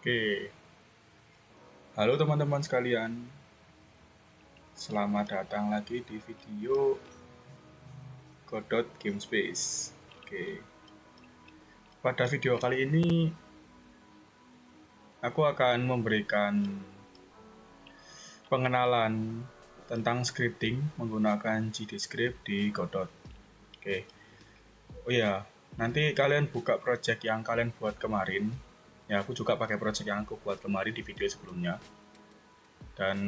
Oke, halo teman-teman sekalian. Selamat datang lagi di video Godot Game Space. Oke, pada video kali ini aku akan memberikan pengenalan tentang scripting menggunakan GDScript di Godot. Oke, oh ya, nanti kalian buka project yang kalian buat kemarin. Ya, aku juga pakai project yang aku buat kemarin di video sebelumnya. Dan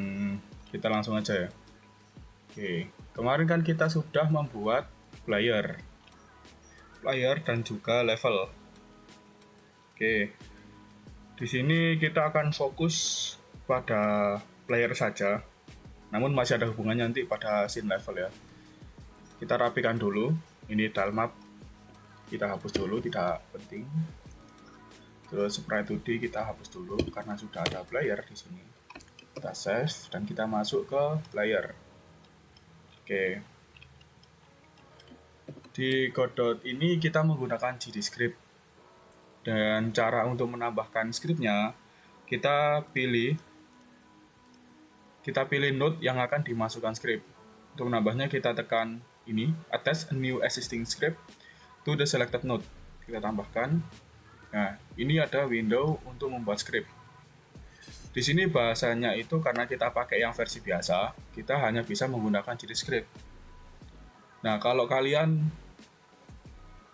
kita langsung aja ya. Oke, kemarin kan kita sudah membuat player dan juga level. Oke, di sini kita akan fokus pada player saja, namun masih ada hubungannya nanti pada scene level ya. Kita rapikan dulu, ini tile map kita hapus dulu, tidak penting. Terus sprite 2D kita hapus dulu karena sudah ada player di sini. Kita save dan kita masuk ke player. Oke. Di Godot ini kita menggunakan GDScript. Dan cara untuk menambahkan scriptnya, kita pilih node yang akan dimasukkan script. Untuk menambahnya kita tekan ini, attach a new existing script to the selected node. Kita tambahkan. Nah, ini ada window untuk membuat script. Di sini bahasanya itu karena kita pakai yang versi biasa, kita hanya bisa menggunakan GDScript. Nah, kalau kalian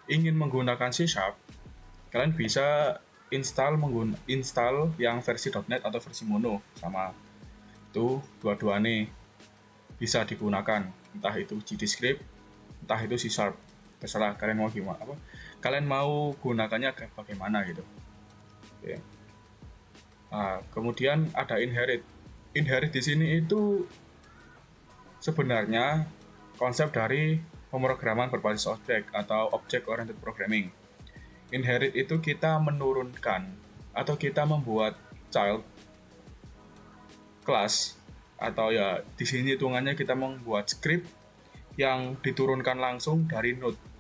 ingin menggunakan C#, kalian bisa install yang versi .NET atau versi Mono, sama itu dua-duanya bisa digunakan, entah itu GDScript, entah itu C#, terserah kalian mau gimana, kalian mau gunakannya bagaimana gitu. Oke. Nah, kemudian ada inherit di sini itu sebenarnya konsep dari pemrograman berbasis objek atau object oriented programming. Inherit itu kita menurunkan atau kita membuat child class, atau ya di sini hitungannya kita membuat script yang diturunkan langsung dari node.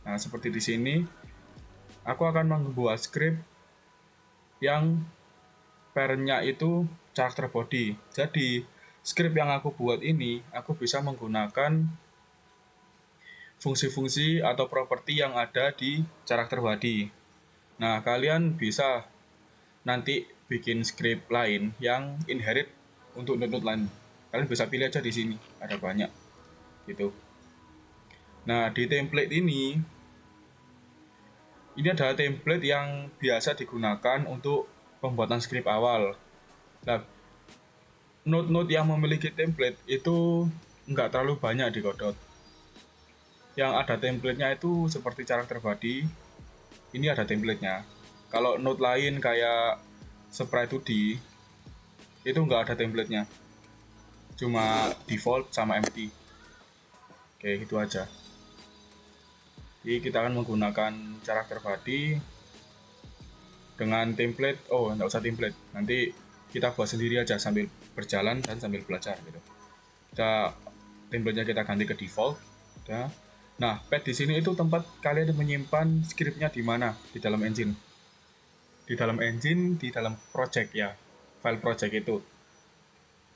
Nah, seperti di sini aku akan membuat script yang parent-nya itu character body. Jadi script yang aku buat ini aku bisa menggunakan fungsi-fungsi atau properti yang ada di character body. Nah, kalian bisa nanti bikin script lain yang inherit untuk node-node lain. Kalian bisa pilih aja di sini, ada banyak gitu. Nah, di template ini adalah template yang biasa digunakan untuk pembuatan script awal. Nah, node-node yang memiliki template itu nggak terlalu banyak di Godot. Yang ada template-nya itu seperti character body, ini ada template-nya. Kalau node lain kayak sprite 2D, itu nggak ada template-nya. Cuma default sama empty. Oke, itu aja. Jadi kita akan menggunakan character body dengan template. Oh, nggak usah template. Nanti kita buat sendiri aja sambil berjalan dan sambil belajar gitu. Template-nya kita ganti ke default. Udah. Nah, pad di sini itu tempat kalian menyimpan script-nya di mana? Di dalam engine. Di dalam project ya. File project itu.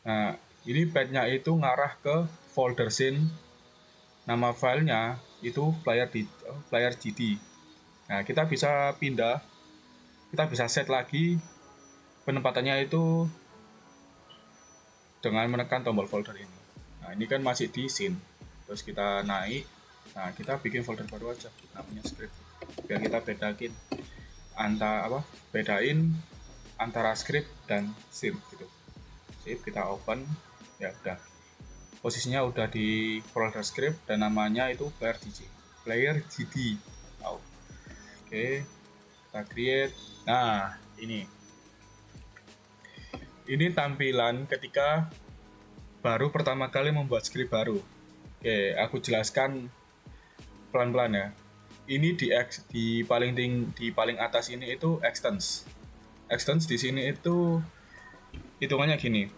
Nah, ini pad-nya itu ngarah ke folder scene. Nama filenya itu player GD. Nah, kita bisa pindah, kita bisa set lagi penempatannya itu dengan menekan tombol folder ini. Nah, ini kan masih di scene. Terus kita naik. Nah, kita bikin folder baru aja namanya script. Biar kita bedain antara script dan scene gitu. Sip, kita open. Ya udah. Posisinya udah di folder script dan namanya itu player GD. Oh. Oke, kita create. Nah, ini tampilan ketika baru pertama kali membuat script baru. Oke, aku jelaskan pelan-pelan ya. Ini di paling atas ini itu extends. Extends di sini itu hitungannya gini.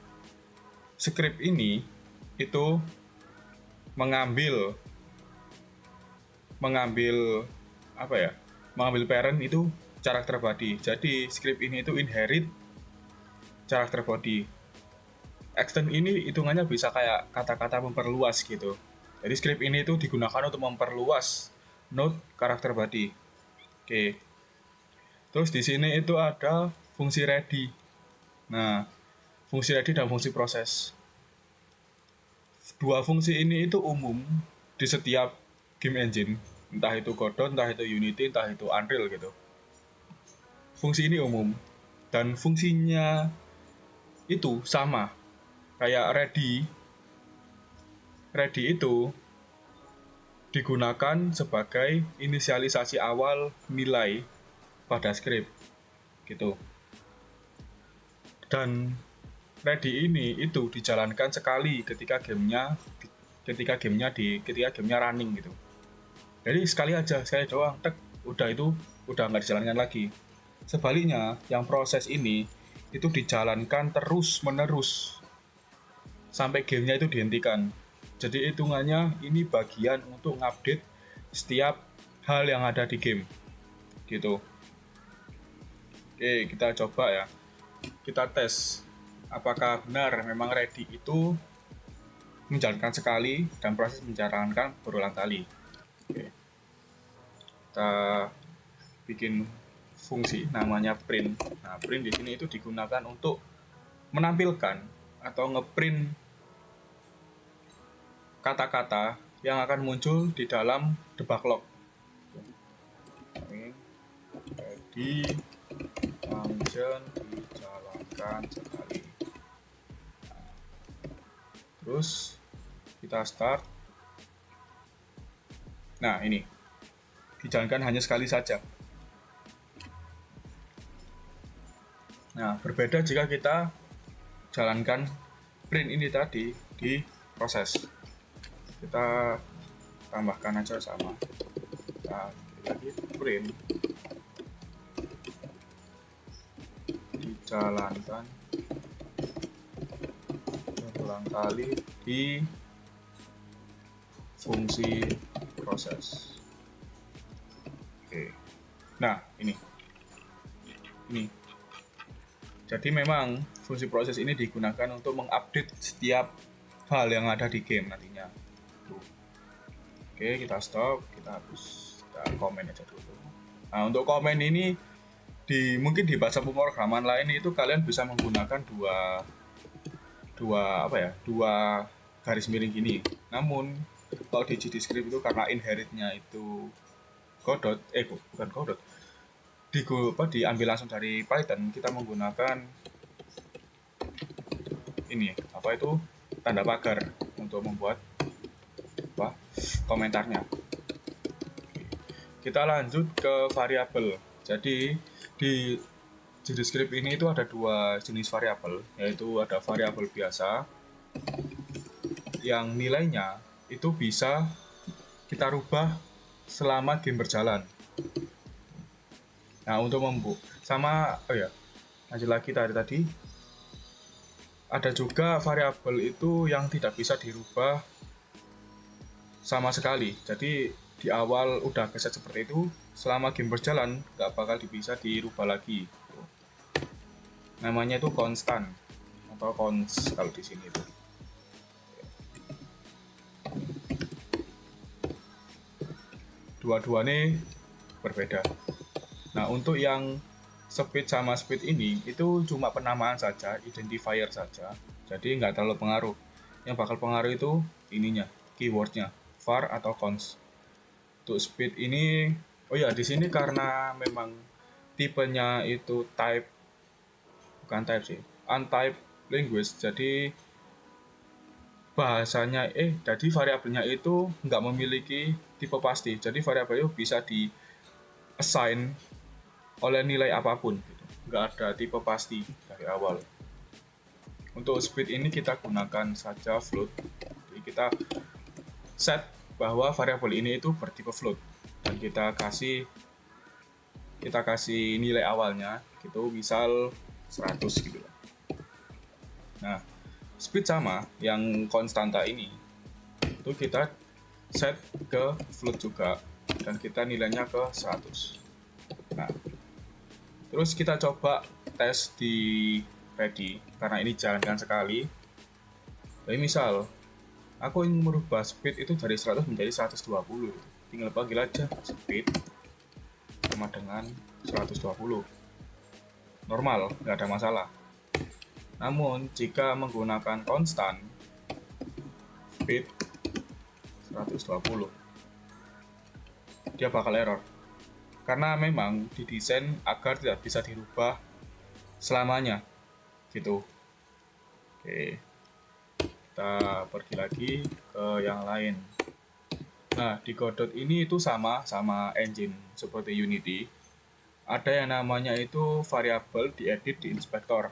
Script ini itu mengambil parent itu karakter body. Jadi script ini itu inherit karakter body. Extend ini hitungannya bisa kayak kata-kata memperluas gitu. Jadi script ini itu digunakan untuk memperluas node karakter body. Oke. Terus di sini itu ada fungsi ready. Nah, fungsi ready dan fungsi proses. Dua fungsi ini itu umum di setiap game engine, entah itu Godot, entah itu Unity, entah itu Unreal gitu. Fungsi ini umum dan fungsinya itu sama kayak ready. Ready itu digunakan sebagai inisialisasi awal nilai pada script gitu. Dan ready ini itu dijalankan sekali ketika gamenya running gitu. Jadi sekali doang, udah nggak dijalankan lagi. Sebaliknya, yang proses ini itu dijalankan terus menerus sampai gamenya itu dihentikan. Jadi hitungannya ini bagian untuk ngupdate setiap hal yang ada di game gitu. Oke, kita coba ya, kita tes apakah benar memang ready itu menjalankan sekali dan proses menjalankan berulang kali. Oke. Kita bikin fungsi namanya print. Nah, print di sini itu digunakan untuk menampilkan atau ngeprint kata-kata yang akan muncul di dalam debug log. Ready function dijalankan sekali. Terus kita start. Nah, ini dijalankan hanya sekali saja. Nah, berbeda jika kita jalankan print ini tadi di proses. Kita tambahkan aja sama. Kita lagi print dijalankan berulang kali di fungsi proses. Oke. Nah, ini. Jadi memang fungsi proses ini digunakan untuk mengupdate setiap hal yang ada di game nantinya. Oke, kita stop, kita hapus, kita komen aja dulu. Nah, untuk komen ini mungkin di bahasa pemrograman lain itu kalian bisa menggunakan dua garis miring gini. Namun kalau di GDScript itu karena inheritnya itu Godot, bukan Godot, diambil langsung dari Python, kita menggunakan ini tanda pagar untuk membuat komentarnya. Kita lanjut ke variabel. Jadi di GDScript ini itu ada dua jenis variabel, yaitu ada variabel biasa yang nilainya itu bisa kita rubah selama game berjalan. Nah, untuk lanjut lagi tadi ada juga variabel itu yang tidak bisa dirubah sama sekali. Jadi di awal udah keset seperti itu, selama game berjalan nggak bakal bisa dirubah lagi. Namanya itu konstan atau cons kalau di sini itu. Dua-duanya berbeda. Nah, untuk yang speed sama speed ini itu cuma penamaan saja, identifier saja. Jadi nggak terlalu pengaruh. Yang bakal pengaruh itu ininya, keywordnya, var atau cons. Untuk speed ini, di sini karena memang tipenya itu untyped language, jadi jadi variabelnya itu nggak memiliki tipe pasti. Jadi variabel itu bisa di assign oleh nilai apapun, gitu. Nggak ada tipe pasti dari awal. Untuk speed ini kita gunakan saja float. Jadi kita set bahwa variabel ini itu bertipe float dan kita kasih nilai awalnya gitu, misal 100 gitu. Nah, speed sama yang konstanta ini itu kita set ke float juga dan kita nilainya ke 100. Nah, Terus kita coba tes di ready, karena ini jalankan sekali. Jadi misal aku ingin merubah speed itu dari 100 menjadi 120, tinggal panggil aja speed sama dengan 120, normal, nggak ada masalah. Namun jika menggunakan konstan speed 120, dia bakal error, karena memang didesain agar tidak bisa dirubah selamanya gitu. Oke, kita pergi lagi ke yang lain. Nah, di Godot ini itu sama engine seperti Unity. Ada yang namanya itu variabel diedit di inspektor.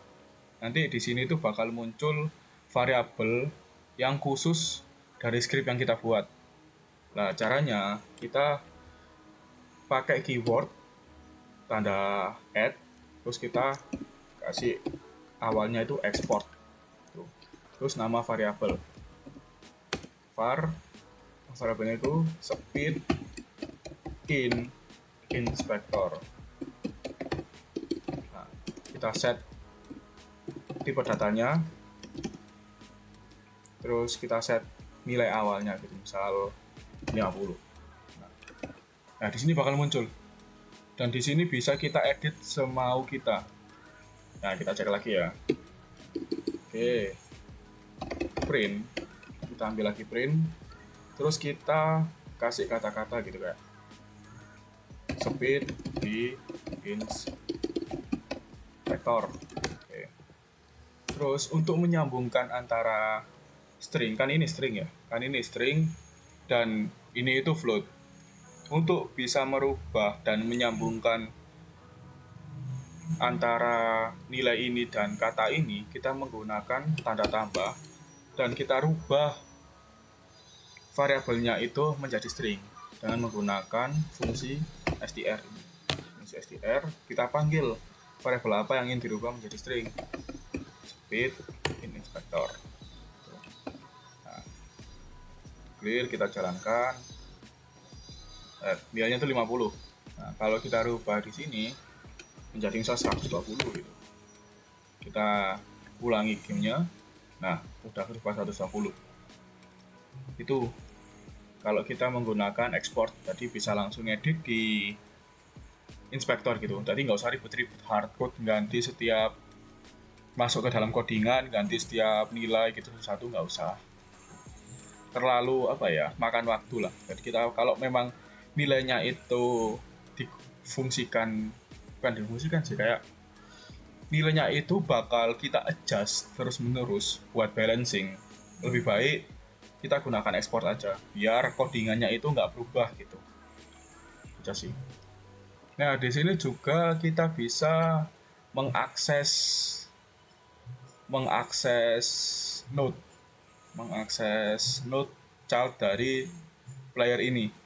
Nanti di sini tuh bakal muncul variabel yang khusus dari script yang kita buat. Nah, caranya kita pakai keyword tanda add, terus kita kasih awalnya itu export. Terus nama variabel. Variabelnya itu speed in inspector. Nah, kita set tipe datanya, terus kita set nilai awalnya gitu, misal 50. Nah, di sini bakal muncul. Dan di sini bisa kita edit semau kita. Nah, kita cek lagi ya. Oke. Print. Kita ambil lagi print. Terus kita kasih kata-kata gitu kayak speed di inspector. Oke. Terus untuk menyambungkan antara string, kan ini string ya, kan ini string dan ini itu float. Untuk bisa merubah dan menyambungkan antara nilai ini dan kata ini, kita menggunakan tanda tambah dan kita rubah variabelnya itu menjadi string dengan menggunakan fungsi str ini. Fungsi str, kita panggil variabel apa yang ingin dirubah menjadi string, speed in inspector. Nah, clear, kita jalankan. Nilainya itu 50. Nah, kalau kita rubah di sini menjadi misal 120 gitu. Kita ulangi gamenya. Nah, udah berubah 120. Itu kalau kita menggunakan export, tadi bisa langsung edit di inspektor gitu. Jadi nggak usah ribet-ribet hardcode, ganti setiap masuk ke dalam codingan, ganti setiap nilai gitu satu, nggak usah. Terlalu makan waktu lah. Jadi kita kalau memang nilainya itu difungsikan, bukan difungsikan sih, kayak nilainya itu bakal kita adjust terus menerus buat balancing, lebih baik kita gunakan export aja biar codingannya itu nggak berubah gitu aja sih. Nah, di sini juga kita bisa mengakses node child dari player ini.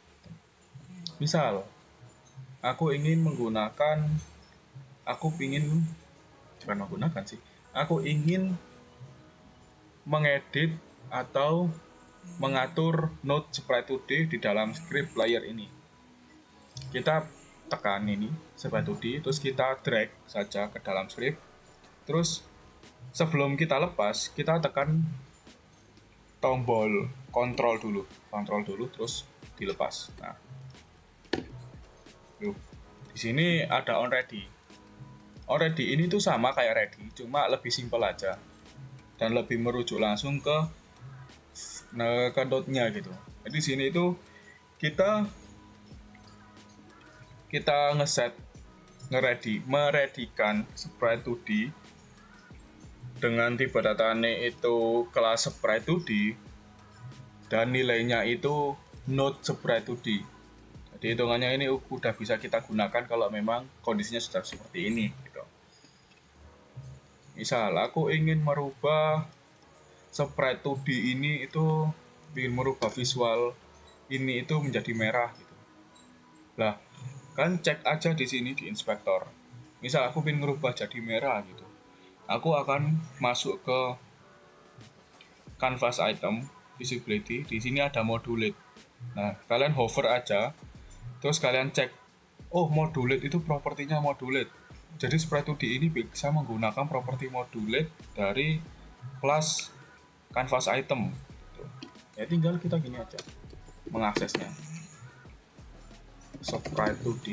Misal aku ingin mengedit atau mengatur node sprite 2D di dalam script player ini. Kita tekan ini sprite 2D, terus kita drag saja ke dalam script. Terus sebelum kita lepas, kita tekan tombol kontrol dulu, terus dilepas. Nah, di sini ada onReady. OnReady ini tuh sama kayak ready, cuma lebih simpel aja dan lebih merujuk langsung ke node-nya gitu. Jadi di sini itu kita meredikan sprite 2D dengan tipe datanya itu kelas sprite 2D dan nilainya itu node sprite 2D. Jadi hitungannya ini udah bisa kita gunakan kalau memang kondisinya sudah seperti ini gitu. Misal aku ingin merubah sprite 2D ini itu, ingin merubah visual ini itu menjadi merah gitu. Lah, kan cek aja di sini di inspektor. Misal aku ingin merubah jadi merah gitu. Aku akan masuk ke canvas item visibility. Di sini ada modulate. Nah, kalian hover aja, terus kalian cek, oh modulate itu propertinya modulate. Jadi Sprite 2D ini bisa menggunakan properti modulate dari kelas canvas item. Ya tinggal kita gini aja mengaksesnya. Sprite 2D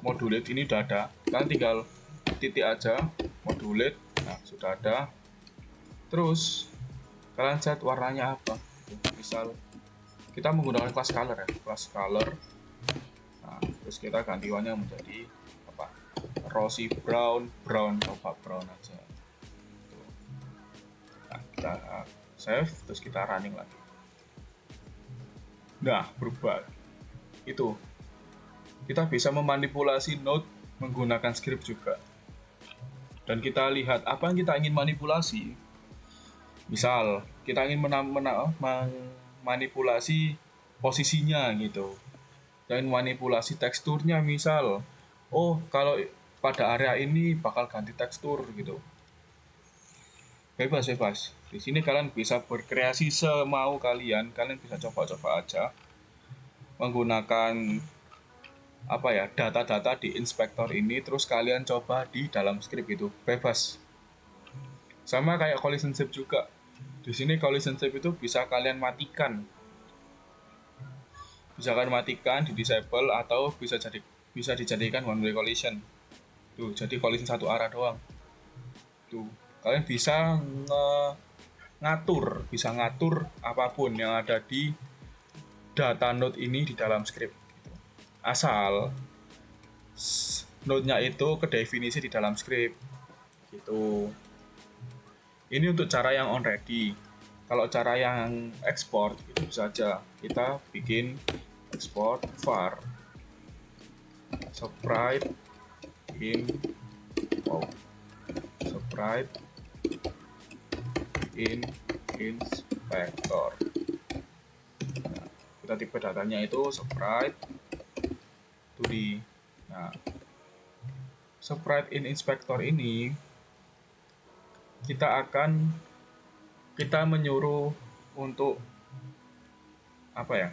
modulate ini udah ada, kalian tinggal titik aja modulate. Nah sudah ada, terus kalian set warnanya apa. Misal kita menggunakan class color ya, class color. Nah terus kita ganti warnanya menjadi apa, rosy brown, coba brown aja. Nah kita save, terus kita running lagi. Nah berubah itu. Kita bisa memanipulasi node menggunakan script juga. Dan kita lihat apa yang kita ingin manipulasi. Misal, kita ingin memanipulasi posisinya gitu. Dan manipulasi teksturnya misal. Oh, kalau pada area ini bakal ganti tekstur gitu. Bebas. Di sini kalian bisa berkreasi semau kalian bisa coba-coba aja menggunakan apa ya, data-data di inspektor ini, terus kalian coba di dalam script itu bebas. Sama kayak collision shape juga. Di sini collision shape itu bisa kalian matikan. Bisa kalian matikan di disable atau bisa dijadikan one way collision. Tuh, jadi collision satu arah doang. Tuh, kalian bisa ngatur apapun yang ada di data node ini di dalam script. Asal node-nya itu kedefinisi di dalam script gitu. Ini untuk cara yang on ready. Kalau cara yang export itu bisa aja kita bikin export var sprite in inspector. Nah, kita tipe datanya itu sprite 2D. Nah, sprite in inspector ini kita menyuruh untuk apa ya,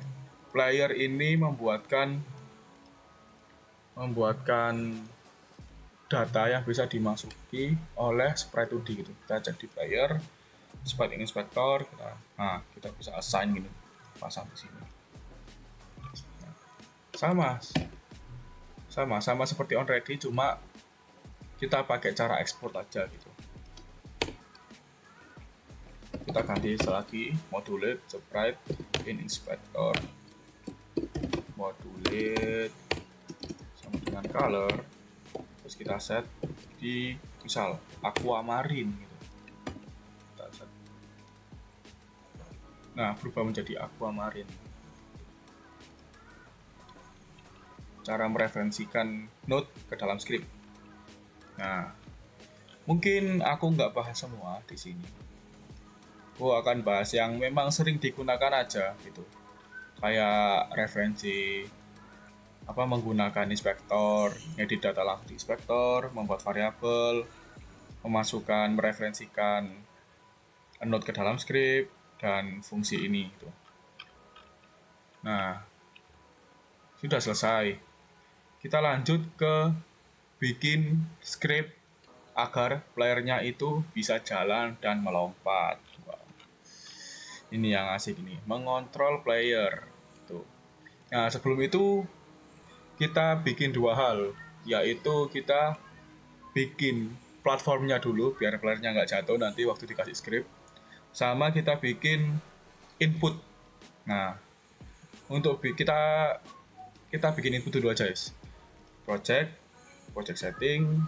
player ini membuatkan data yang bisa dimasuki oleh sprite 2D gitu. Kita cek di player sprite in inspector, kita bisa assign gitu, pasang di sini. Sama seperti on ready, cuma kita pakai cara export aja gitu. Kita ganti lagi modulate sprite in inspector, modulate sama dengan color, terus kita set di misal aquamarine gitu. Kita set. Nah berubah menjadi aquamarine. Cara mereferensikan node ke dalam script. Nah, mungkin aku nggak bahas semua di sini. Aku akan bahas yang memang sering digunakan aja gitu. Kayak referensi menggunakan inspektor, edit data langsung di inspektor, membuat variabel, mereferensikan node ke dalam script dan fungsi ini gitu. Nah, sudah selesai. Kita lanjut ke bikin script agar playernya itu bisa jalan dan melompat. Wow. Ini yang asik ini, mengontrol player. Tuh. Nah sebelum itu kita bikin dua hal, yaitu kita bikin platformnya dulu biar playernya nggak jatuh nanti waktu dikasih script. Sama kita bikin input. Nah untuk kita bikin input dulu aja guys. Project setting.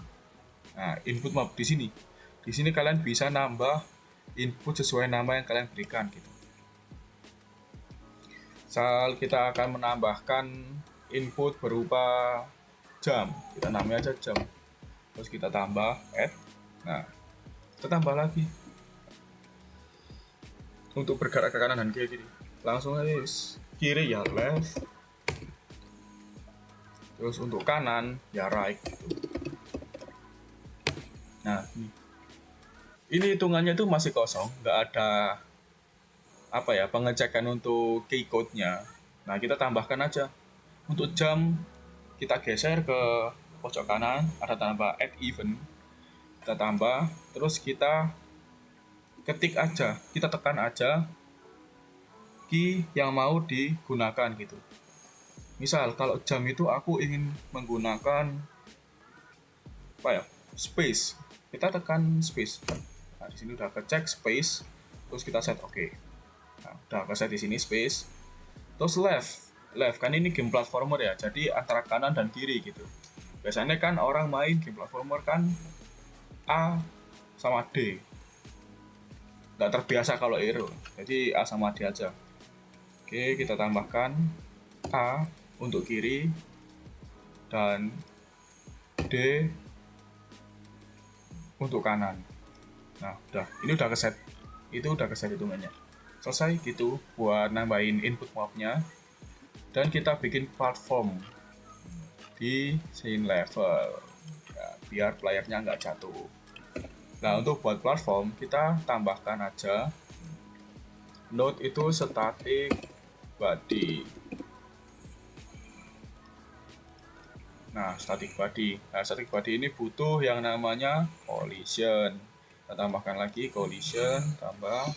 Nah, input map di sini. Di sini kalian bisa nambah input sesuai nama yang kalian berikan gitu. Misal kita akan menambahkan input berupa jam. Kita namanya aja jam. Terus kita tambah add. Nah, kita tambah lagi. Untuk bergerak ke kanan dan kiri. Langsung aja kiri ya left. Terus untuk kanan ya right gitu. Nah ini hitungannya itu masih kosong, nggak ada pengecekan untuk key code-nya. Nah kita tambahkan aja untuk jam kita geser ke pojok kanan, ada tambah add event, kita tambah, terus kita ketik aja, kita tekan aja key yang mau digunakan gitu. Misal kalau jam itu aku ingin menggunakan apa ya, space, kita tekan space. Nah, di sini udah kecek space, terus kita set oke. Nah, udah keset di sini space. Terus left kan ini game platformer ya, jadi antara kanan dan kiri gitu. Biasanya kan orang main game platformer kan A sama D, nggak terbiasa kalau arrow, jadi A sama D aja. Oke, kita tambahkan A untuk kiri dan D untuk kanan. Nah, ini udah keset. Itu udah keset hitungannya. Selesai gitu buat nambahin input mobnya. Dan kita bikin platform di scene level. Ya, biar playernya nggak jatuh. Nah, untuk buat platform kita tambahkan aja node itu static body. Nah, static body. Nah, static body ini butuh yang namanya collision. Kita tambahkan lagi collision, tambah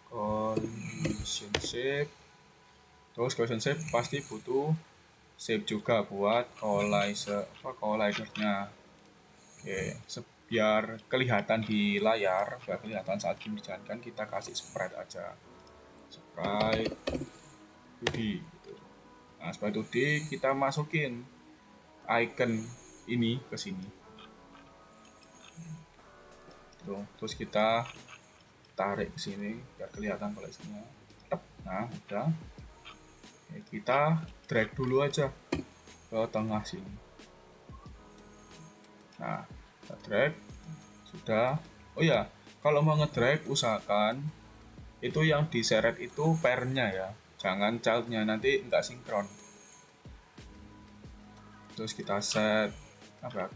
collision shape. Terus collision shape pasti butuh shape juga buat collidernya. Oke, biar kelihatan di layar, biar kelihatan saat game dijalankan, kita kasih sprite aja. Sprite 2D gitu. Nah, sprite 2D kita masukin icon ini ke sini. Terus kita tarik ke sini biar kelihatan koleksinya. Nah, udah. Kita drag dulu aja ke tengah sini. Nah, kita drag. Sudah. Oh ya, kalau mau ngedrag usahakan itu yang diseret itu pairnya ya. Jangan childnya, nanti nggak sinkron. Terus kita set apa?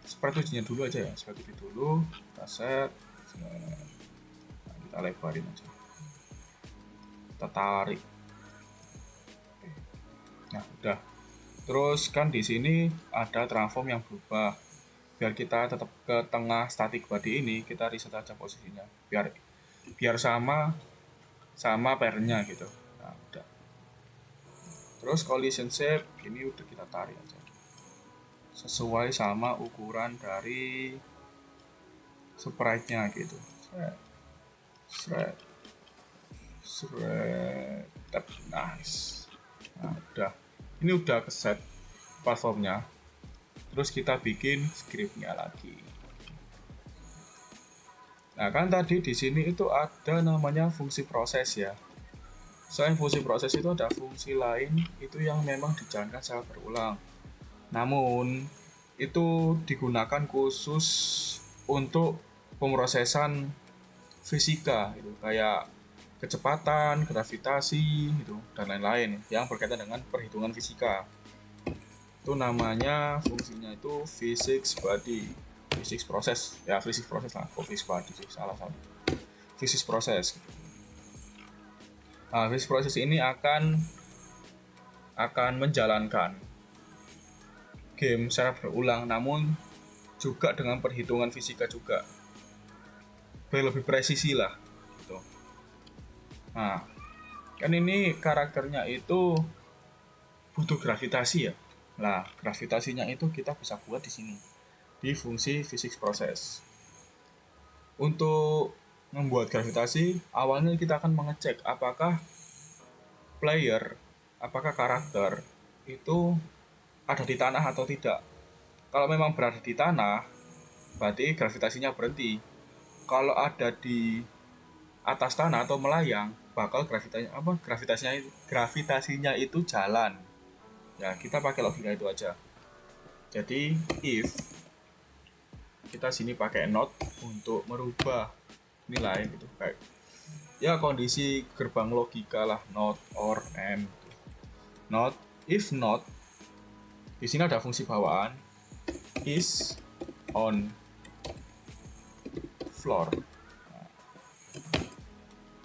Spread dulu aja ya, spread dulu, kita set. Nah, kita lebarin aja. Kita tarik. Nah, udah. Terus kan di sini ada transform yang berubah. Biar kita tetap ke tengah static body ini, kita reset aja posisinya. Biar sama pairnya gitu. Nah, udah. Terus collision shape ini udah kita tarik aja. Sesuai sama ukuran dari sprite-nya gitu. Shred. Nice. Nah, udah. Ini udah keset platformnya. Terus kita bikin scriptnya lagi. Nah, kan tadi di sini itu ada namanya fungsi proses ya. Selain fungsi proses itu ada fungsi lain itu yang memang dijalankan secara berulang. Namun itu digunakan khusus untuk pemrosesan fisika gitu, kayak kecepatan, gravitasi gitu dan lain-lain yang berkaitan dengan perhitungan fisika. Itu namanya fungsinya itu physics body, physics proses ya, physics proses lah, physics body sih, salah physics proses gitu. Nah, physics proses ini akan menjalankan game secara berulang, namun juga dengan perhitungan fisika juga, biar lebih presisi lah gitu. Nah, kan ini karakternya itu butuh gravitasi ya. Nah, gravitasinya itu kita bisa buat di sini di fungsi physics proses. Untuk membuat gravitasi, awalnya kita akan mengecek apakah karakter itu ada di tanah atau tidak. Kalau memang berada di tanah, berarti gravitasinya berhenti. Kalau ada di atas tanah atau melayang, bakal gravitasinya itu jalan. Ya, kita pakai logika itu aja. Jadi if kita sini pakai not untuk merubah nilai gitu, kayak ya kondisi gerbang logika lah, not, or, and. Not, if not, di sini ada fungsi bawaan is on floor.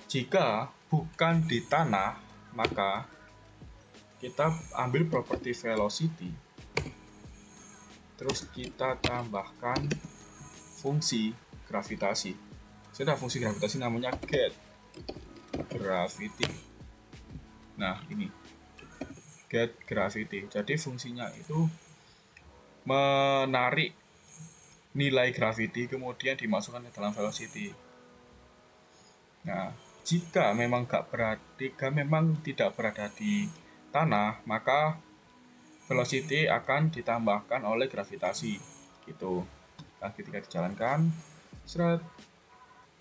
Jika bukan di tanah, maka kita ambil property velocity Terus kita tambahkan fungsi gravitasi. Sudah, fungsi gravitasi namanya get gravity. Nah, ini get gravity. Jadi fungsinya itu menarik nilai gravity kemudian dimasukkan ke dalam velocity. Nah, jika memang tidak berada di tanah, maka velocity akan ditambahkan oleh gravitasi gitu. Nah, ketika dijalankan seret.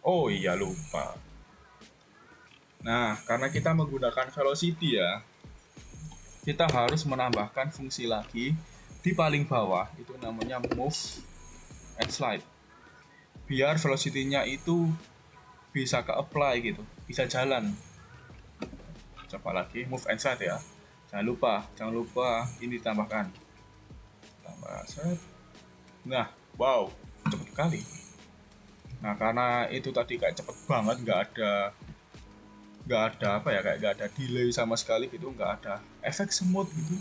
Oh iya, lupa. Nah, karena kita menggunakan velocity ya, kita harus menambahkan fungsi lagi di paling bawah, itu namanya move and slide, biar velocity-nya itu bisa ke-apply gitu, bisa jalan. Coba lagi, move and slide ya. Jangan lupa ini ditambahkan. Tambah set. Nah, wow, cepet sekali. Nah, karena itu tadi kayak cepet banget, nggak ada apa ya, kayak nggak ada delay sama sekali gitu, nggak ada efek smooth gitu.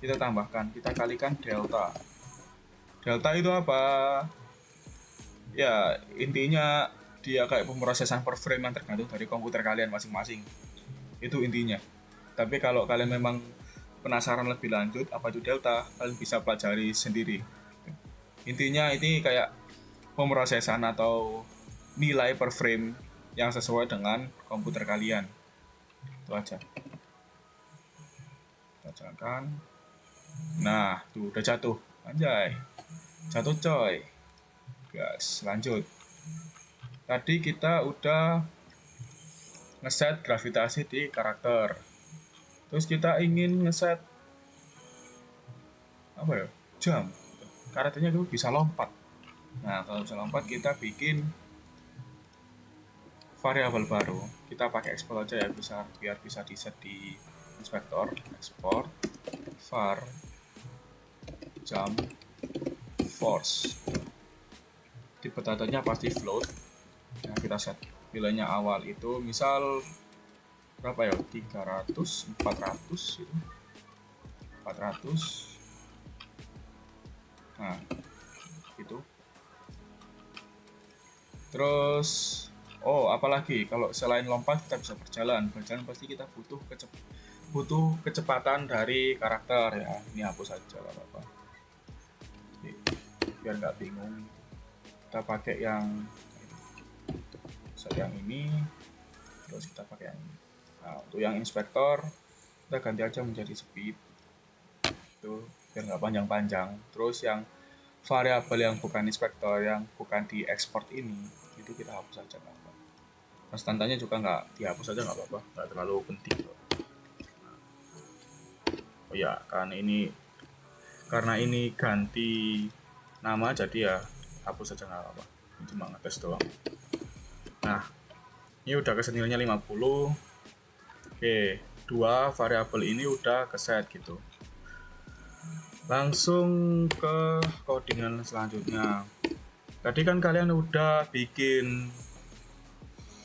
Kita tambahkan, kita kalikan delta. Delta itu apa? Ya, intinya dia kayak pemrosesan per frame yang tergantung dari komputer kalian masing-masing. Itu intinya. Tapi kalau kalian memang penasaran lebih lanjut apa itu delta, kalian bisa pelajari sendiri. Intinya ini kayak pemrosesan atau nilai per frame yang sesuai dengan komputer kalian. Itu aja. Kita jalankan. Nah, tuh udah jatuh. Anjay. Jatuh coy. Gas, lanjut. Tadi kita udah ngeset gravitasi di karakter. Terus kita ingin ngeset apa ya? Jam. Karakternya itu bisa lompat. Nah, kalau bisa lompat kita bikin variabel baru. Kita pakai export aja ya, biar bisa di set di inspektor. Export var jump force. Tipe datanya pasti float. Nah, kita set nilainya awal itu misal berapa ya? 300, 400 gitu. 400. Nah, itu. Terus apalagi kalau selain lompat kita bisa berjalan pasti kita butuh kecepatan dari karakter ya. Ini hapus saja nggak apa-apa. Biar nggak bingung, kita pakai yang ini, terus kita pakai yang ini. Nah, untuk yang inspektor kita ganti aja menjadi speed itu biar nggak panjang-panjang. Terus yang variabel yang bukan inspektor, yang bukan di export ini, itu kita hapus saja nggak apa-apa. Konstantannya juga nggak dihapus saja nggak apa-apa, nggak terlalu penting kok. Oh ya, karena ini ganti nama jadi ya hapus saja nggak apa-apa. Ini cuma ngetes doang. Nah, ini udah kesenilainya 50. Oke, dua variabel ini udah keset gitu. Langsung ke codingan selanjutnya. Tadi kan kalian udah bikin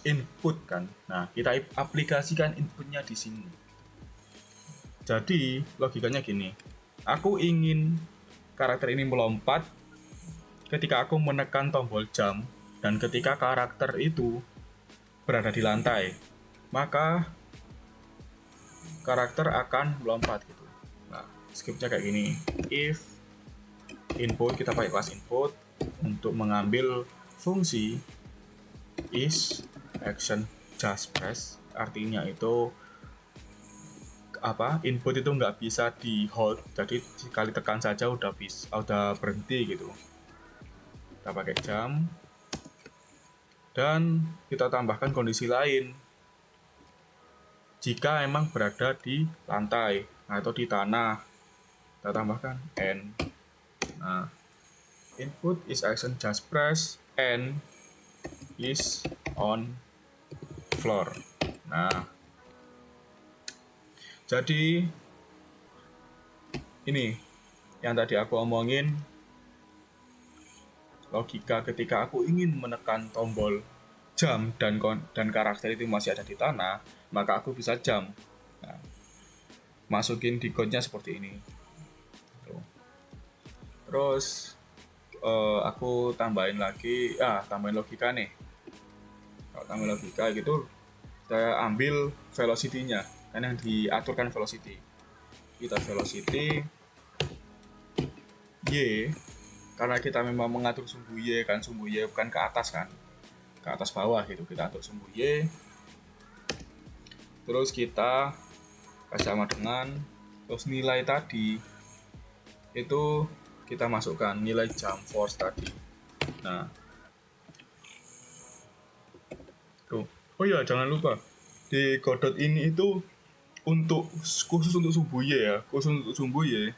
input kan. Nah, kita aplikasikan inputnya di sini. Jadi, logikanya gini. Aku ingin karakter ini melompat ketika aku menekan tombol jump dan ketika karakter itu berada di lantai, maka karakter akan melompat gitu. Nah, scriptnya kayak gini. If input, kita pakai kelas input untuk mengambil fungsi is action just press, artinya itu input itu nggak bisa di hold, jadi sekali tekan saja udah berhenti gitu. Kita pakai jump dan kita tambahkan kondisi lain jika emang berada di lantai atau di tanah. Kita tambahkan n. Nah, input is action just press, n is on floor. Nah, jadi ini yang tadi aku omongin, logika ketika aku ingin menekan tombol jump dan karakter itu masih ada di tanah, maka aku bisa jump. Nah, masukin di code-nya seperti ini. Tuh. Terus aku tambahin logika nih. Kalau tambahin logika gitu, saya ambil velocity-nya, kan yang diaturkan velocity. Kita velocity y, karena kita memang mengatur sumbu y kan, sumbu y bukan ke atas kan, ke atas bawah gitu, kita atur sumbu y. Terus kita kasih sama dengan, terus nilai tadi itu kita masukkan nilai jump force tadi. Nah, tuh. Oh ya, jangan lupa di Godot ini itu khusus untuk sumbu y ya, khusus untuk sumbu y.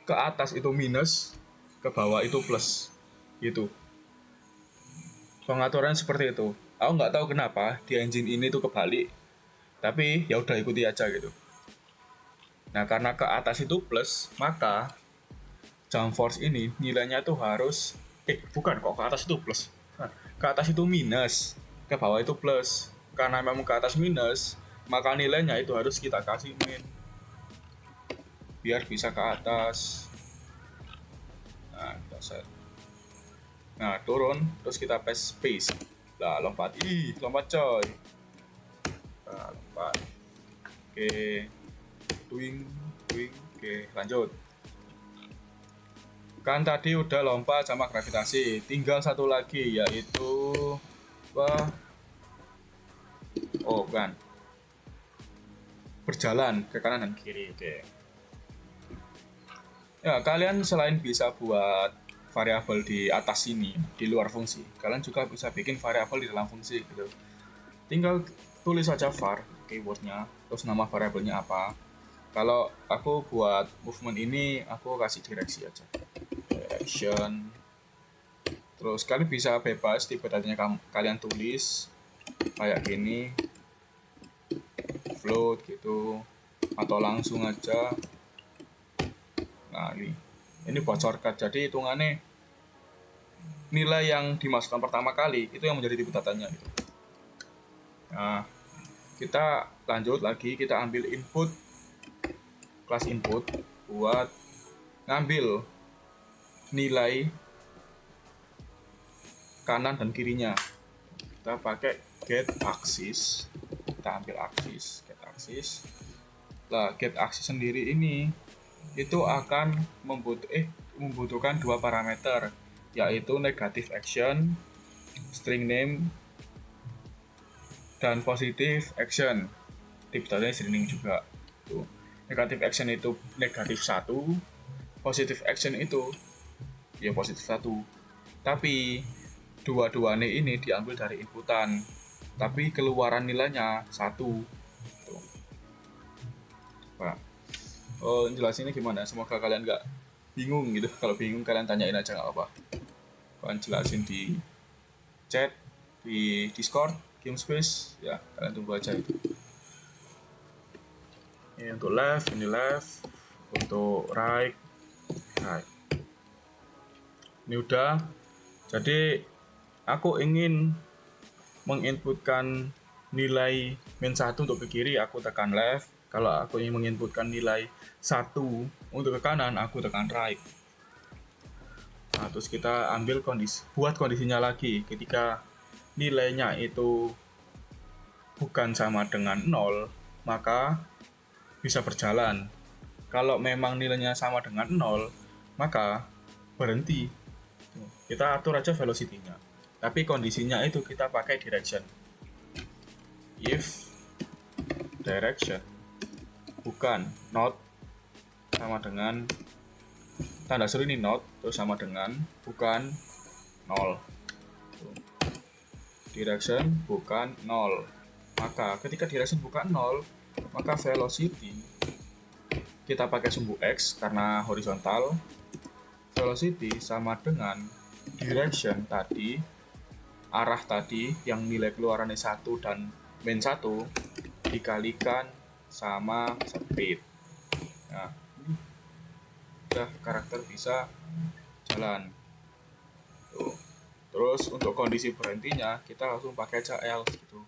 Ke atas itu minus, ke bawah itu plus. Gitu. Pengaturan seperti itu. Aku nggak tahu kenapa di engine ini tuh kebalik. Tapi ya udah ikuti aja gitu. Nah, karena ke atas itu plus, maka jump force ini nilainya tuh harus bukan kok, ke atas itu plus. Nah, ke atas itu minus, ke bawah itu plus. Karena memang ke atas minus, maka nilainya itu harus kita kasih min biar bisa ke atas. Nah, kita set. Nah, turun, terus kita press space. Nah, lompat. Lompat coy. Nah, lompat. Oke. Twing. Oke, lanjut. Kan tadi udah lompat sama gravitasi. Tinggal satu lagi, yaitu bukan. Berjalan ke kanan dan kiri. Oke. Ya, kalian selain bisa buat variabel di atas sini, di luar fungsi, kalian juga bisa bikin variabel di dalam fungsi gitu. Tinggal tulis saja var keywordnya, terus nama variabelnya apa. Kalau aku buat movement ini, aku kasih direksi aja, direction. Terus kalian bisa bebas tipe datanya kalian tulis kayak gini, float gitu, atau langsung aja. Nah, ini bocorkan, jadi hitungannya nilai yang dimasukkan pertama kali itu yang menjadi tipe datanya gitu. Nah, kita lanjut lagi, kita ambil input, kelas input buat ngambil nilai kanan dan kirinya. Kita pakai get axis, kita ambil axis, get axis. Nah, get axis sendiri ini itu akan membutuhkan dua parameter, yaitu negative action, string name, dan positive action. Tipe datanya string juga. Tuh. Negative action itu negatif 1, positive action itu ya positif 1. Tapi dua-duanya ini diambil dari inputan, tapi keluaran nilainya 1. Tuh. Nah, jelasinnya gimana? Semoga kalian nggak bingung gitu. Kalau bingung kalian tanyain aja, nggak apa-apa. Kalian jelasin di chat, di Discord, GameSpace, ya kalian tunggu aja itu. Ini untuk left, ini left, untuk right. Ini udah. Jadi aku ingin menginputkan nilai min 1 untuk ke kiri, aku tekan left. Kalau aku ingin menginputkan nilai 1 untuk ke kanan, aku tekan right. Nah, terus kita ambil buat kondisinya lagi. Ketika nilainya itu bukan sama dengan 0, maka bisa berjalan. Kalau memang nilainya sama dengan 0, maka berhenti. Kita atur aja velocity-nya. Tapi kondisinya itu kita pakai direction. If direction bukan not sama dengan tanda seru ini not, terus sama dengan bukan 0. Direction bukan 0. Maka ketika direction bukan 0, maka velocity kita pakai sumbu x karena horizontal. Velocity sama dengan direction tadi, arah tadi yang nilai keluarannya 1 dan min 1 dikalikan sama speed. Nah, ini udah karakter bisa jalan. Tuh. Terus untuk kondisi berhentinya kita langsung pakai aja else gitu.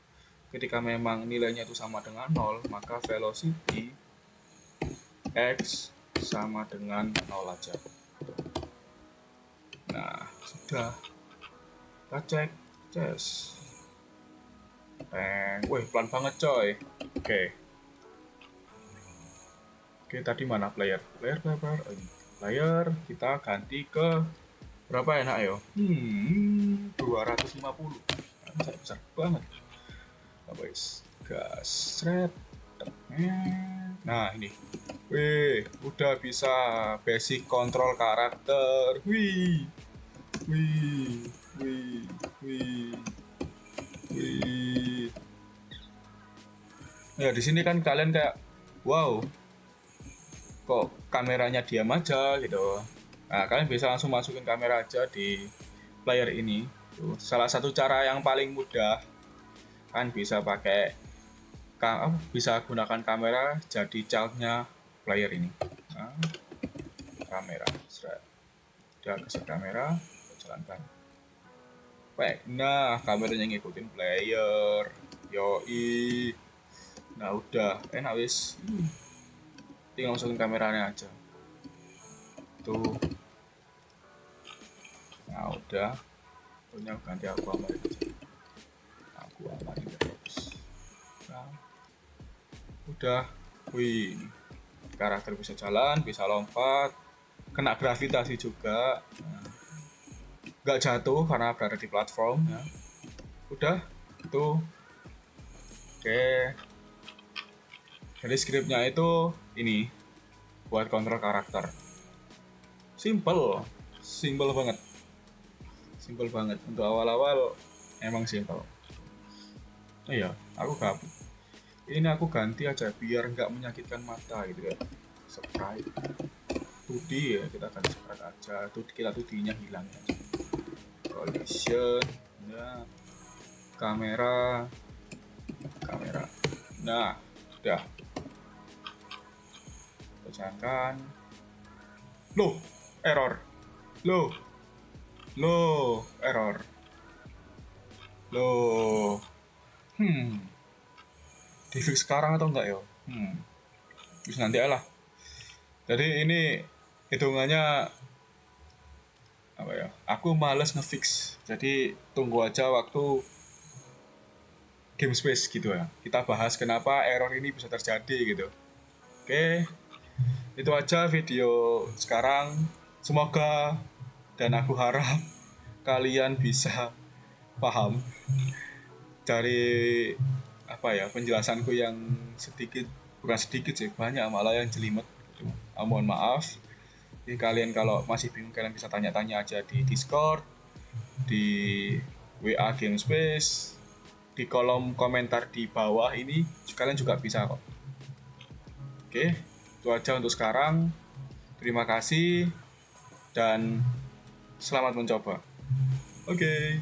Ketika memang nilainya itu sama dengan 0, maka velocity x sama dengan 0 aja. Nah, sudah. Kita cek, ces. Wih, pelan banget coy. Oke, tadi mana player? Player. Oh, ini. Player, kita ganti ke berapa enak ya? 250. Besar banget. Guys, gas, nah ini, wih, udah bisa basic control karakter, wih. Ya di sini kan kalian kayak, wow, kok kameranya diam aja gitu. Nah kalian bisa langsung masukin kamera aja di player ini. Tuh, salah satu cara yang paling mudah kan bisa pakai bisa gunakan kamera jadi childnya player ini. Nah, kamera, udah kasih kamera, jalankan. Baik, nah kameranya ngikutin player, yoi. Nah udah, enak wis. Tinggal masukin kameranya aja. Tuh. Nah udah, punya ganti aku amarin aja. Aku amarin terus. Nah, udah, wih, karakter bisa jalan, bisa lompat, kena gravitasi juga. Nah, nggak jatuh karena berada di platform ya. Udah itu. Oke, jadi skripnya itu ini buat kontrol karakter, simple banget untuk awal-awal, emang simple. Oh iya, aku gabut ini, aku ganti aja biar nggak menyakitkan mata gitu ya. Sprite 2D ya, kita akan sprite aja, kita 2D-nya hilang ya. Collision ya, kamera. Nah udah, bacakan. Error. Error. Di fix sekarang atau enggak ya? Terus nanti lah. Jadi ini hitungannya apa ya? Aku males ngefix. Jadi tunggu aja waktu game space gitu ya. Kita bahas kenapa error ini bisa terjadi gitu. Oke. Itu aja video sekarang. Semoga dan aku harap kalian bisa paham dari apa ya, penjelasanku yang bukan sedikit sih, banyak malah yang jelimet gitu. Mohon maaf. Jadi kalian kalau masih bingung, kalian bisa tanya-tanya aja di Discord, di WA Game Space, di kolom komentar di bawah ini kalian juga bisa kok. Oke, itu aja untuk sekarang. Terima kasih dan selamat mencoba. Oke.